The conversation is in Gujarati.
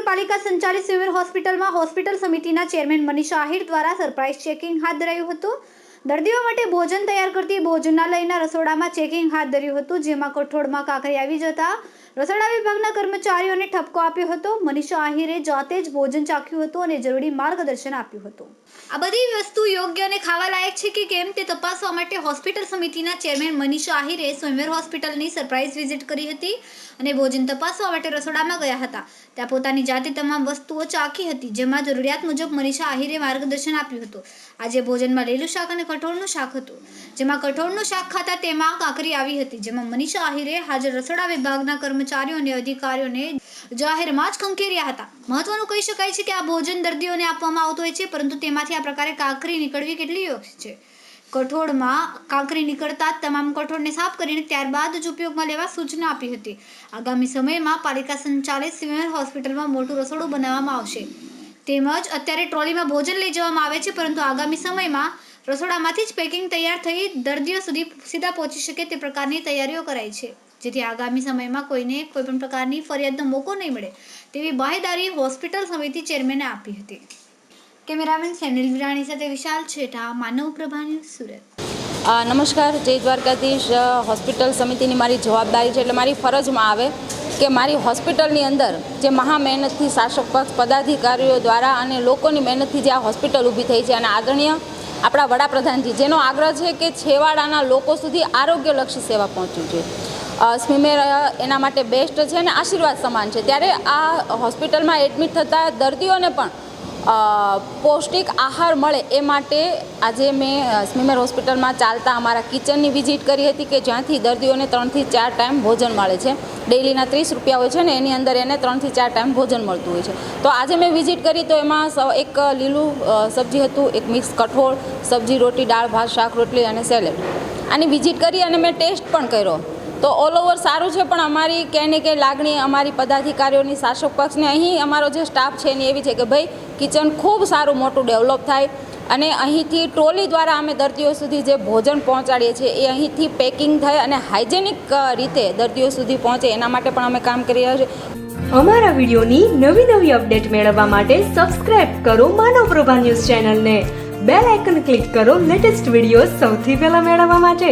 નગરપાલિકા સંચાલિત સિવિલ હોસ્પિટલમાં હોસ્પિટલ સમિતિના ચેરમેન મનીષા આહિર દ્વારા સરપ્રાઇઝ ચેકિંગ હાથ ધરાયું હતું। દર્દીઓ માટે ભોજન તૈયાર કરતી ભોજનાલયના રસોડામાં ચેકિંગ હાથ ધર્યું હતું, જેમાં કઠોળમાં કાંકરી આવી જતા રસોડા વિભાગના કર્મચારીઓને ઠપકો આપ્યો હતો। મનીષા આહિરે જાતે જ ભોજન ચાખ્યું હતું અને જરૂરી માર્ગદર્શન આપ્યું હતું। આ બધી વસ્તુ યોગ્ય અને ખાવા લાયક છે કે કેમ તે તપાસવા માટે હોસ્પિટલ સમિતિના ચેરમેન મનીષા આહિરે સ્વયંવર હોસ્પિટલની સરપ્રાઇઝ વિઝિટ કરી હતી અને ભોજન તપાસવા માટે રસોડામાં ગયા હતા। ત્યાં પોતાની જાતે તમામ વસ્તુઓ ચાખી હતી, જેમાં જરૂરિયાત મુજબ મનીષા આહિરે માર્ગદર્શન આપ્યું હતું। આજે ભોજનમાં લીલું શાક અને કઠોળનું શાક હતું, જેમાં કઠોળનું શાક ખાતા તેમાં કાંકરી આવી હતી, જેમાં મનીષા આહિરે હાજર રસોડા વિભાગના કર્મચારીઓ અને અધિકારીઓને જાહેરમાં જ ખંખેર્યા હતા। મહત્વનું કહી શકાય છે કે આ ભોજન દર્દીઓને આપવામાં આવતું હોય છે, પરંતુ તેમાંથી આ પ્રકારે કાંકરી નીકળવી કેટલી યોગ્ય છે। કઠોળમાં કાંકરી નીકળતા તમામ કઠોળને સાફ કરીને ત્યારબાદ જ ઉપયોગમાં લેવા સૂચના આપી હતી। આગામી સમયમાં પાલિકા સંચાલિત સિવિલ હોસ્પિટલમાં મોટું રસોડું બનાવવામાં આવશે, તેમજ અત્યારે ટ્રોલીમાં ભોજન લઈ જવામાં આવે છે, પરંતુ આગામી સમયમાં રસોડામાંથી જ પેકિંગ તૈયાર થઈ દર્દીઓ સુધી સીધા પહોંચી શકે તે પ્રકારની તૈયારીઓ કરાઈ છે, જેથી આગામી સમયમાં કોઈને કોઈપણ પ્રકારની ફરિયાદનો મોકો નહીં મળે તેવી બાહેદારી હોસ્પિટલ સમિતિ ચેરમેને આપી હતી। કેમેરામેન સેનિલ વિરાણી સાથે વિશાલ છેઠા, માનવ પ્રભા ન્યૂઝ, સુરત। નમસ્કાર, જય દ્વારકાધીશ। હોસ્પિટલ સમિતિની મારી જવાબદારી છે, એટલે મારી ફરજમાં આવે કે મારી હોસ્પિટલની અંદર જે મહા મહેનતથી શાસક પક્ષ પદાધિકારીઓ દ્વારા અને લોકોની મહેનતથી જે આ હોસ્પિટલ ઊભી થઈ છે, અને આદરણીય આપણા વડાપ્રધાનજી જેનો આગ્રહ છે કે છેવાડાના લોકો સુધી આરોગ્યલક્ષી સેવા પહોંચવી જોઈએ, સ્મીમેર એના માટે બેસ્ટ છે અને આશીર્વાદ સમાન છે। ત્યારે આ હોસ્પિટલમાં એડમિટ થતા દર્દીઓને પણ પૌષ્ટિક આહાર મળે એ માટે આજે મેં સ્મીમેર હોસ્પિટલમાં ચાલતા અમારા કિચનની વિઝિટ કરી હતી, કે જ્યાંથી દર્દીઓને 3 થી 4 ટાઈમ ભોજન મળે છે। ડેઈલીના 30 રૂપિયા હોય છે ને, એની અંદર એને 3 થી 4 ટાઈમ ભોજન મળતું હોય છે। તો આજે મેં વિઝિટ કરી તો એમાં એક લીલું સબ્જી હતું, એક મિક્સ કઠોળ, સબ્જી, રોટી, દાળ, ભાત, શાક, રોટલી અને સેલેડ, આની વિઝિટ કરી અને મેં ટેસ્ટ પણ કર્યો। તો ઓલ ઓવર સારું છે, પણ અમારી ક્યાંય ને ક્યાંય લાગણી અમારી પદાધિકારીઓની શાસક પક્ષને અહીં અમારો જે સ્ટાફ છે એની એવી છે કે ભાઈ કિચન ખૂબ સારું મોટું ડેવલપ થાય, અને અહીંથી ટ્રોલી દ્વારા અમે દર્દીઓ સુધી જે ભોજન પહોંચાડીએ છીએ એ અહીંથી પેકિંગ થાય અને હાઇજેનિક રીતે દર્દીઓ સુધી પહોંચે, એના માટે પણ અમે કામ કરી રહ્યા છીએ। અમારા વિડીયોની નવી અપડેટ મેળવવા માટે સબસ્ક્રાઇબ કરો માનવ પ્રભા ન્યૂઝ ચેનલને, બેલ આઇકન ક્લિક કરો લેટેસ્ટ વિડીયો સૌથી પહેલા મેળવવા માટે।